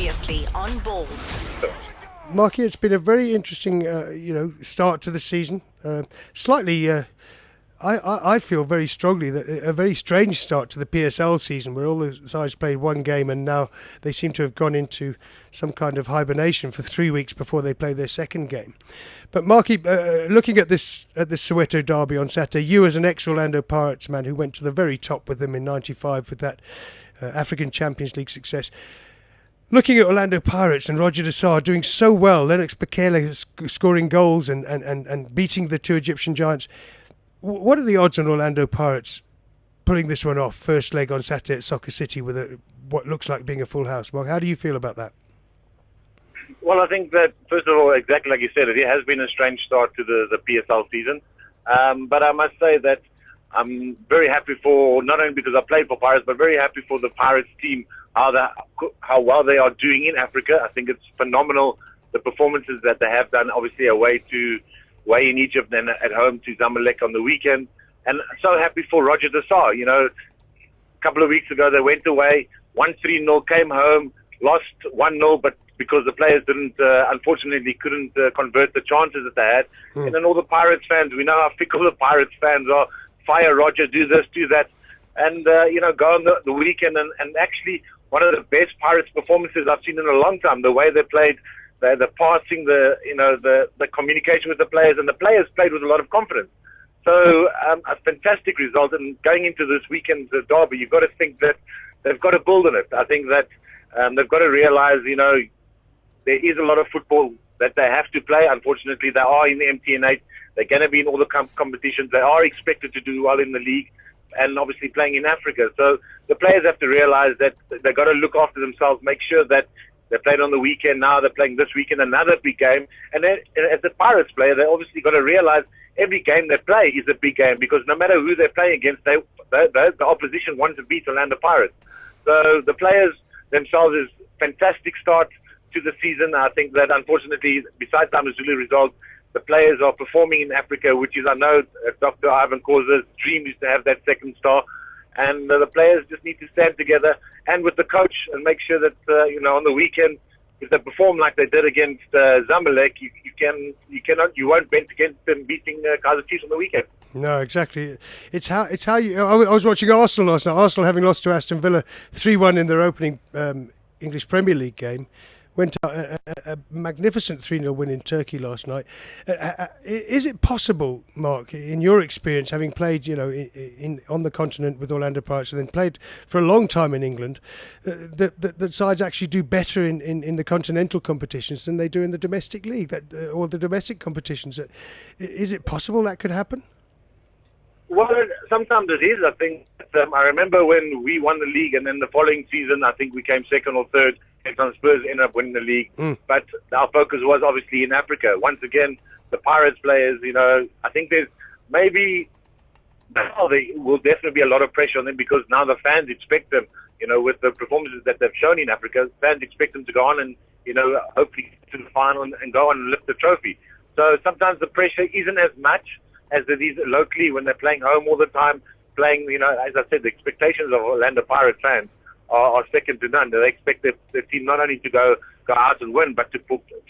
Previously on Bollockz. Marky, it's been a very interesting, start to the season. I feel very strongly that a very strange start to the PSL season, where all the sides played one game and now they seem to have gone into some kind of hibernation for 3 weeks before they play their second game. But Marky, looking at this Soweto derby on Saturday, you as an ex-Orlando Pirates man who went to the very top with them in '95 with that African Champions League success. Looking at Orlando Pirates and Roger Desar doing so well, Lennox Bekele scoring goals and beating the two Egyptian giants, what are the odds on Orlando Pirates pulling this one off, first leg on Saturday at Soccer City with what looks like being a full house? Mark, how do you feel about that? Well, I think that, first of all, exactly like you said, it has been a strange start to the PSL season. But I must say that I'm very happy for, not only because I played for Pirates, but very happy for the Pirates team, how well they are doing in Africa. I think it's phenomenal, the performances that they have done, obviously away in Egypt and at home to Zamalek on the weekend. And so happy for Roger Desar. You know, a couple of weeks ago they went away, won 3-0, came home, lost 1-0, but because the players unfortunately couldn't convert the chances that they had. And then all the Pirates fans, we know how fickle the Pirates fans are. Fire Roger, do this, do that. And, go on the weekend and actually one of the best Pirates performances I've seen in a long time. The way they played, the passing, the communication with the players, and the players played with a lot of confidence. So a fantastic result. And going into this weekend's derby, you've got to think that they've got to build on it. I think that they've got to realize, there is a lot of football that they have to play. Unfortunately, they are in the MTN8. They're going to be in all the competitions. They are expected to do well in the league and obviously playing in Africa. So the players have to realize that they've got to look after themselves, make sure that they played on the weekend. Now they're playing this weekend, another big game. And then as a Pirates player, they obviously got to realize every game they play is a big game, because no matter who they're playing against, the opposition wants to beat Orlando Pirates. So the players themselves is fantastic start to the season. I think that unfortunately, besides the Amazulu result, the players are performing in Africa, which is, I know, Dr. Ivan Causa's dream is to have that second star. And the players just need to stand together and with the coach and make sure that, on the weekend, if they perform like they did against Zamalek, you won't bet against them beating Kaizer Chiefs on the weekend. No, exactly. It's how you. I was watching Arsenal last night. Arsenal, having lost to Aston Villa 3-1 in their opening English Premier League game, went out a magnificent 3-0 win in Turkey last night. Is it possible, Mark, in your experience, having played, on the continent with Orlando Pirates and then played for a long time in England, that sides actually do better in the continental competitions than they do in the domestic league, or the domestic competitions? Is it possible that could happen? Well, sometimes it is. I think I remember when we won the league, and then the following season, I think we came second or third. And Spurs ended up winning the league. But our focus was obviously in Africa. Once again, the Pirates players, I think there's maybe now there will definitely be a lot of pressure on them, because now the fans expect them, with the performances that they've shown in Africa, fans expect them to go on and, hopefully to the final and go on and lift the trophy. So sometimes the pressure isn't as much as it is locally when they're playing home all the time, playing, as I said, the expectations of Orlando Pirates fans are second to none. They expect their team not only to go out and win, but to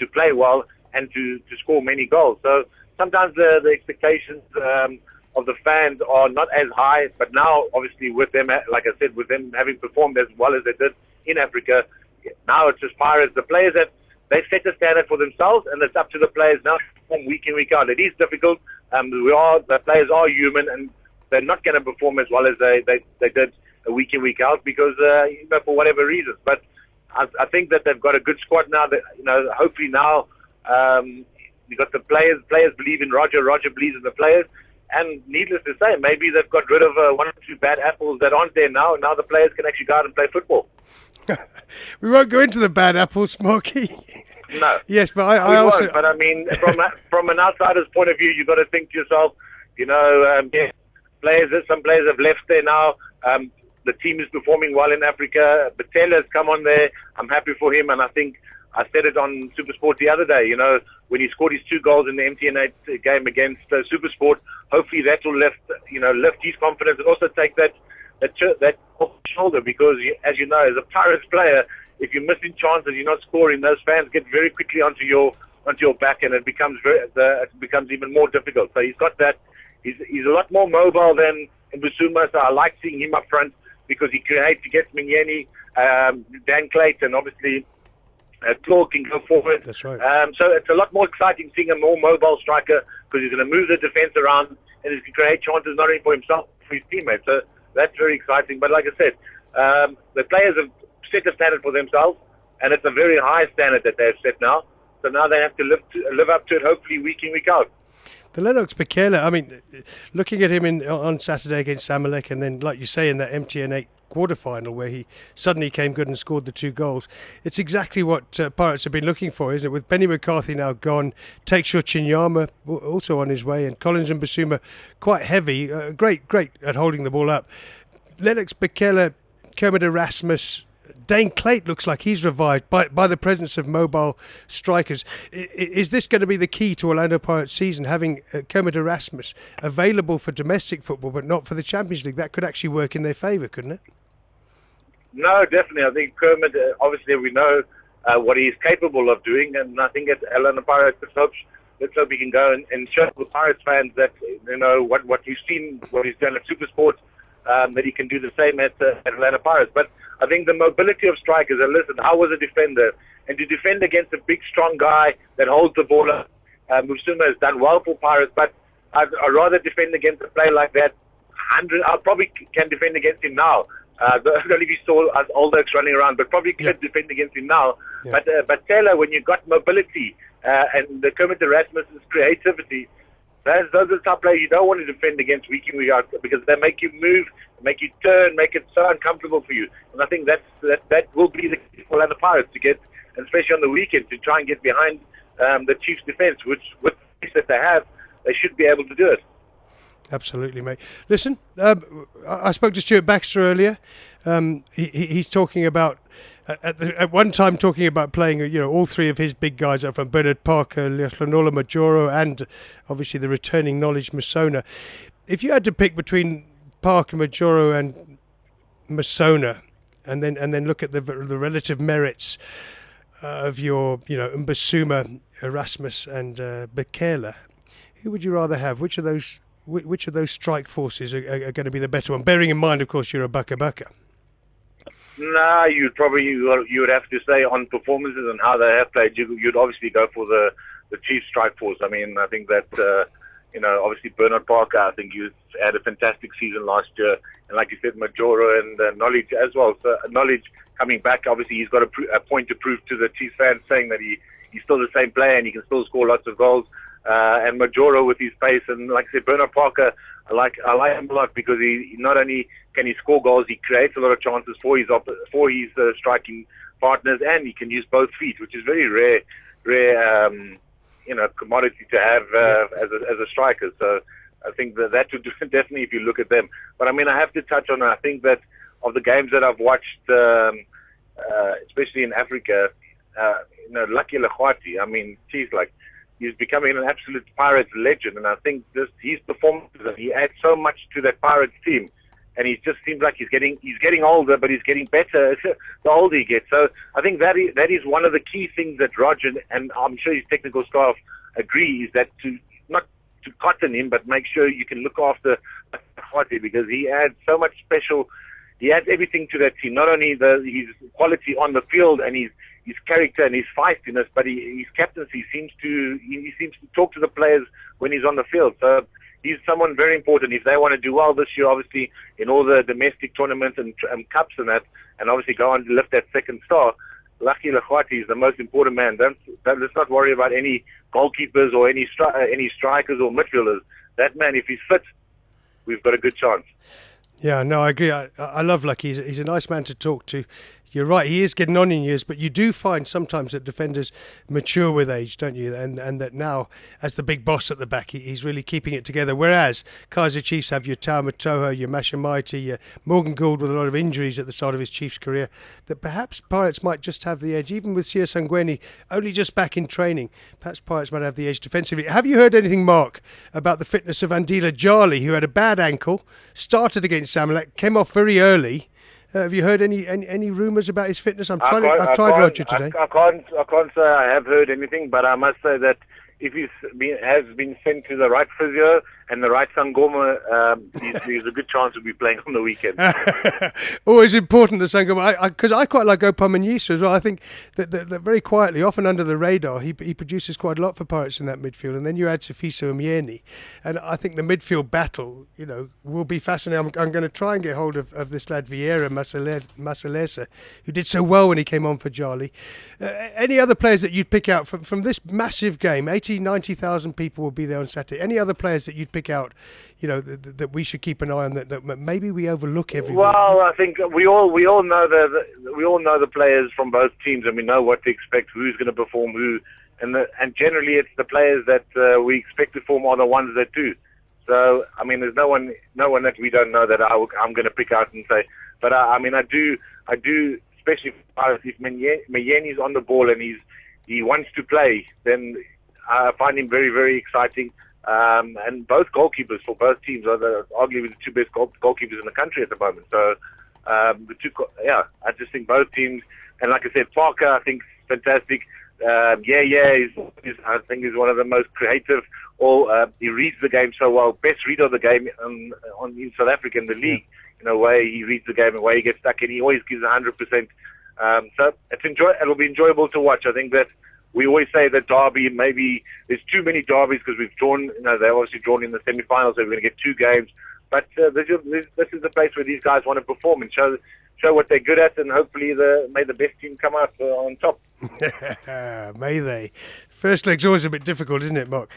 play well and to score many goals. So sometimes the expectations of the fans are not as high. But now, obviously, with them, like I said, with them having performed as well as they did in Africa, now it's just Pirates. The players they set a standard for themselves, and it's up to the players now to perform week in, week out. It is difficult. The players are human, and they're not going to perform as well as they did a week in, week out, because for whatever reasons. But I think that they've got a good squad now. That hopefully now you've got the players. Players believe in Roger. Roger believes in the players. And needless to say, maybe they've got rid of one or two bad apples that aren't there now. Now the players can actually go out and play football. We won't go into the bad apples, Marky. No. Yes, but I also. Won't, but I mean, from an outsider's point of view, you've got to think to yourself, some players have left there now. The team is performing well in Africa. Bekele has come on there. I'm happy for him, and I think I said it on SuperSport the other day. When he scored his 2 goals in the MTN8 game against SuperSport, hopefully that will lift his confidence and also take that off his shoulder, because as you know, as a Pirates player, if you're missing chances, you're not scoring, those fans get very quickly onto your back, and it becomes even more difficult. So he's got that. He's a lot more mobile than Mbusuma, so I like seeing him up front because he gets Minyeni, Dan Clayton, obviously Claude can go forward. That's right. So it's a lot more exciting seeing a more mobile striker because he's going to move the defence around and he can create chances not only for himself but for his teammates. So that's very exciting. But like I said, the players have set a standard for themselves, and it's a very high standard that they've set now. So now they have to live up to it, hopefully week in, week out. The Lennox Bekele, I mean, looking at him on Saturday against Samalek, and then, like you say, in that MTN8 quarter-final where he suddenly came good and scored the 2 goals, it's exactly what Pirates have been looking for, isn't it? With Benny McCarthy now gone, Takeshua Chinyama also on his way, and Collins and Basuma quite heavy, great at holding the ball up. Lennox Bekele, Kermit Erasmus, Dane Clayton looks like he's revived by the presence of mobile strikers. Is this going to be the key to Orlando Pirates season, having Kermit Erasmus available for domestic football but not for the Champions League? That could actually work in their favour, couldn't it? No, definitely. I think Kermit, obviously we know what he's capable of doing, and I think at Orlando Pirates, let's hope he can go and show the Pirates fans that, you know, what we've seen, what he's done at Supersport, that he can do the same at Atlanta Pirates. But I think the mobility of strikers, and listen, I was a defender, and to defend against a big, strong guy that holds the ball up, Musuma has done well for Pirates, but I'd rather defend against a player like that. I probably can defend against him now. I don't know if you saw us old oaks running around, but probably could defend against him now. Yeah. But Taylor, when you've got mobility and the Kermit Erasmus's creativity, those are the type of players you don't want to defend against week in, week out, because they make you move, make you turn, make it so uncomfortable for you. And I think that will be the key for the Pirates to get, especially on the weekend, to try and get behind the Chiefs' defence, which with the that they have, they should be able to do it. Absolutely, mate. Listen, I spoke to Stuart Baxter earlier. He's talking about at one time talking about playing, you know, all 3 of his big guys up from Bernard Parker, Leonola Majoro, and obviously the returning Knowledge Masona. If you had to pick between Parker, Majoro, and Masona, and then look at the relative merits of your, you know, Mbasuma, Erasmus, and Bekele, who would you rather have? Which of those strike forces are going to be the better one? Bearing in mind, of course, you're a Baka. No, you would have to say on performances and how they have played. You'd obviously go for the Chiefs strike force. I mean, I think that you know, obviously Bernard Parker, I think he had a fantastic season last year, and like you said, Majoro and Knowledge as well. So Knowledge coming back, obviously he's got a point to prove to the Chiefs fans, saying that he's still the same player and he can still score lots of goals. And Majoro with his pace, and like I said, Bernard Parker, I like him a lot because he not only can he score goals, he creates a lot of chances for his striking partners, and he can use both feet, which is very rare, you know, commodity to have as a striker. So I think that would definitely, if you look at them. But I mean, I have to touch on, I think that of the games that I've watched, especially in Africa, you know, Lucky Lekhwati, I mean, he's becoming an absolute Pirates legend, and I think his performances, he adds so much to that Pirates team, and he just seems like he's getting older, but he's getting better the older he gets. So I think that is one of the key things that Roger, and I'm sure his technical staff agree, is that not to cotton him, but make sure you can look after Khwati, because he adds so much special. He adds everything to that team, not only his quality on the field and his character and his feistiness, but his captaincy seems to talk to the players when he's on the field. So he's someone very important if they want to do well this year, obviously, in all the domestic tournaments and cups and that, and obviously go on to lift that second star. Lucky Lekhwati is the most important man. Let's not worry about any goalkeepers or any strikers or midfielders. That man, if he's fit, we've got a good chance. Yeah, no, I agree. I love Lucky. He's a nice man to talk to. You're right, he is getting on in years, but you do find sometimes that defenders mature with age, don't you? And that now, as the big boss at the back, he's really keeping it together. Whereas Kaiser Chiefs have your Tau Matoha, your Mashamaiti, your Morgan Gould with a lot of injuries at the start of his Chiefs career, that perhaps Pirates might just have the edge. Even with Sia Sangweni only just back in training, perhaps Pirates might have the edge defensively. Have you heard anything, Mark, about the fitness of Andila Jali, who had a bad ankle, started against Samalek, came off very early, Have you heard any rumours about his fitness? I've I tried Roger today. I can't say I have heard anything, but I must say that if has been sent to the right physio and the right Sangoma, there's a good chance he'll be playing on the weekend. Always important, the Sangoma, because I quite like Opamanyisa as well. I think that very quietly, often under the radar, he produces quite a lot for Pirates in that midfield. And then you add Sifiso Mieni, and I think the midfield battle, will be fascinating. I'm going to try and get hold of this lad Vieira Masalesa, who did so well when he came on for Jali. Any other players that you'd pick out from this massive game? 90,000 people will be there on Saturday. Any other players that you'd pick out, that we should keep an eye on, that maybe we overlook every week? Well, I think we all know the players from both teams, and we know what to expect, who's going to perform who, and generally it's the players that we expect to perform are the ones that do. So I mean, there's no one that we don't know that I'm going to pick out and say. But I do, especially if Mayeni's on the ball and he wants to play, then I find him very, very exciting. And both goalkeepers for both teams are arguably the two best goalkeepers in the country at the moment. So I just think both teams, and like I said, Parker, I think is fantastic. I think he's one of the most creative. He reads the game so well. Best reader of the game in South Africa in the league. Way he reads the game and way he gets stuck in. He always gives 100%. So it'll be enjoyable to watch. I think that we always say that Derby, maybe there's too many Derbies because we've drawn, they're obviously drawn in the semi-finals, so we're going to get 2 games. But this is the place where these guys want to perform and show what they're good at, and hopefully may the best team come out on top. May they. First leg's always a bit difficult, isn't it, Mark?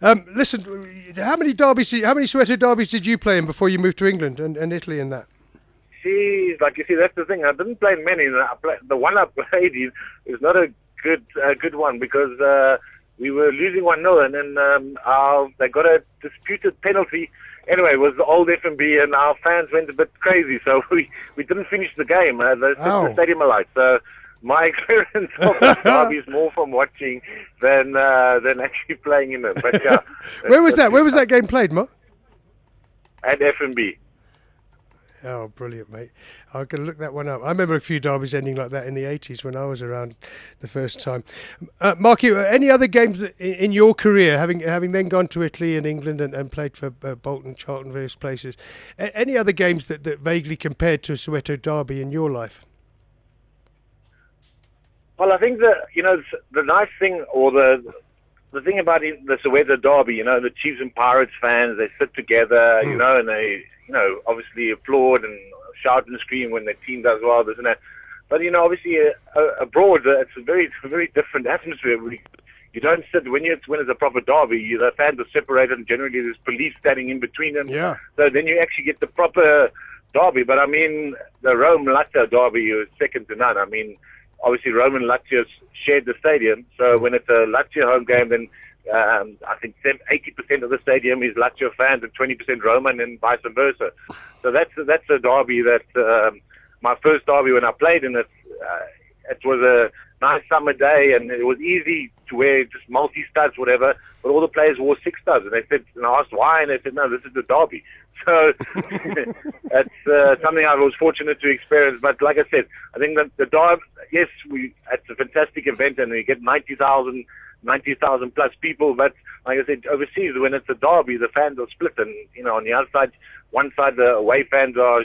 Listen, how many Soweto derbies did you play in before you moved to England and Italy and that? See, like you see, that's the thing. I didn't play in many. The one I played in is not a good one because we were losing 1-0 and then they got a disputed penalty. Anyway, it was the old F&B and our fans went a bit crazy, so we didn't finish the game. The stadium alight. So my experience of the derby is more from watching than actually playing in them. But yeah, where was that game played, Mark? At F&B. Oh, brilliant, mate. I'm going to look that one up. I remember a few derbies ending like that in the 80s when I was around the first time. Mark, any other games in your career, having then gone to Italy and England and played for Bolton, Charlton, various places, any other games that vaguely compared to a Soweto derby in your life? Well, I think the nice thing, or the thing about the Soweto derby, the Chiefs and Pirates fans, they sit together, and they, obviously applaud and shout and scream when their team does well, this and that. But, obviously abroad, it's a very, very different atmosphere. You don't sit, when it's a proper derby, the fans are separated and generally there's police standing in between them. Yeah. So then you actually get the proper derby. But, I mean, the Rome-Lazio derby is second to none. I mean, obviously Rome and Lazio shared the stadium. So when it's a Lazio home game, then I think 80% of the stadium is Lazio fans and 20% Roman and vice versa. So that's a derby that my first derby when I played in it. It was a nice summer day and it was easy to wear just multi-studs, whatever. But all the players wore 6 studs, and I asked why, and they said no, this is the derby. So it's something I was fortunate to experience. But like I said, I think that the derby, yes, it's a fantastic event, and we get 90,000 plus people. But like I said, overseas, when it's a derby, the fans are split, and on the other side, one side the away fans are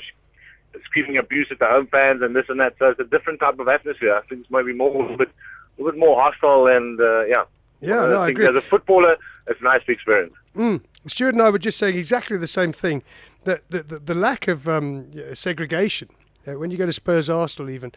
screaming abuse at the home fans and this and that. So it's a different type of atmosphere. I think it's maybe a little bit more hostile, and yeah. Yeah, no, I agree. As a footballer, it's nice to experience. Stuart and I were just saying exactly the same thing, that the lack of segregation, when you go to Spurs Arsenal even,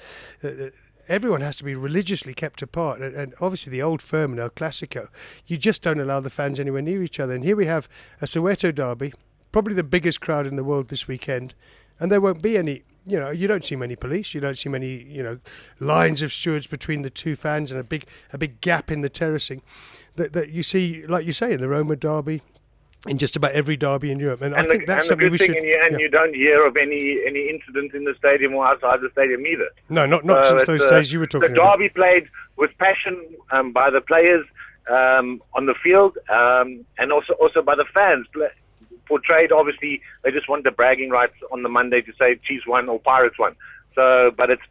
everyone has to be religiously kept apart. And obviously the Old Firm and El Clasico, you just don't allow the fans anywhere near each other. And here we have a Soweto derby, probably the biggest crowd in the world this weekend, and there won't be any, you don't see many police, you don't see many, lines of stewards between the two fans and a big gap in the terracing that you see, like you say, in the Roma derby, in just about every derby in Europe. And I think that's something we should... You don't hear of any incident in the stadium or outside the stadium either. No, not since those days you were talking about. The derby played with passion by the players on the field, and also by the fans. Portrayed, obviously, they just want the bragging rights on the Monday to say Chiefs won or Pirates won. So, but it's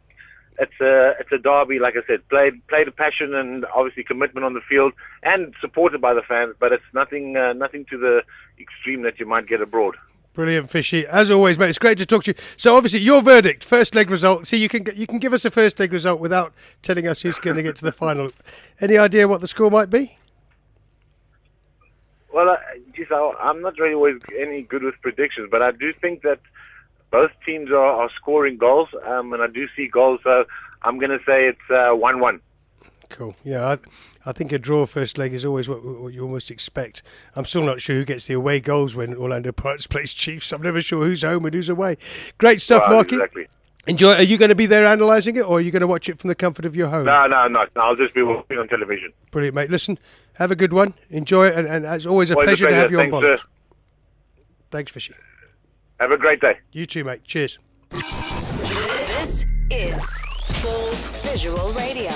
a derby, like I said, played a passion and obviously commitment on the field and supported by the fans. But it's nothing to the extreme that you might get abroad. Brilliant, Fishy. As always, mate, it's great to talk to you. So, obviously, your verdict, first leg result. See, you can give us a first leg result without telling us who's going to get to the final. Any idea what the score might be? Well, I'm not really always any good with predictions, but I do think that both teams are scoring goals, and I do see goals. So I'm going to say it's 1-1. Cool. Yeah, I think a draw first leg is always what you almost expect. I'm still not sure who gets the away goals when Orlando Pirates plays Chiefs. I'm never sure who's home and who's away. Great stuff, Marky. Exactly. Enjoy. Are you going to be there analysing it, or are you going to watch it from the comfort of your home? No. I'll just be watching on television. Brilliant, mate. Listen, have a good one. Enjoy it, and it's always a pleasure to have you on Bollockz. Thanks, Fishy. Have a great day. You too, mate. Cheers. This is Balls Visual Radio.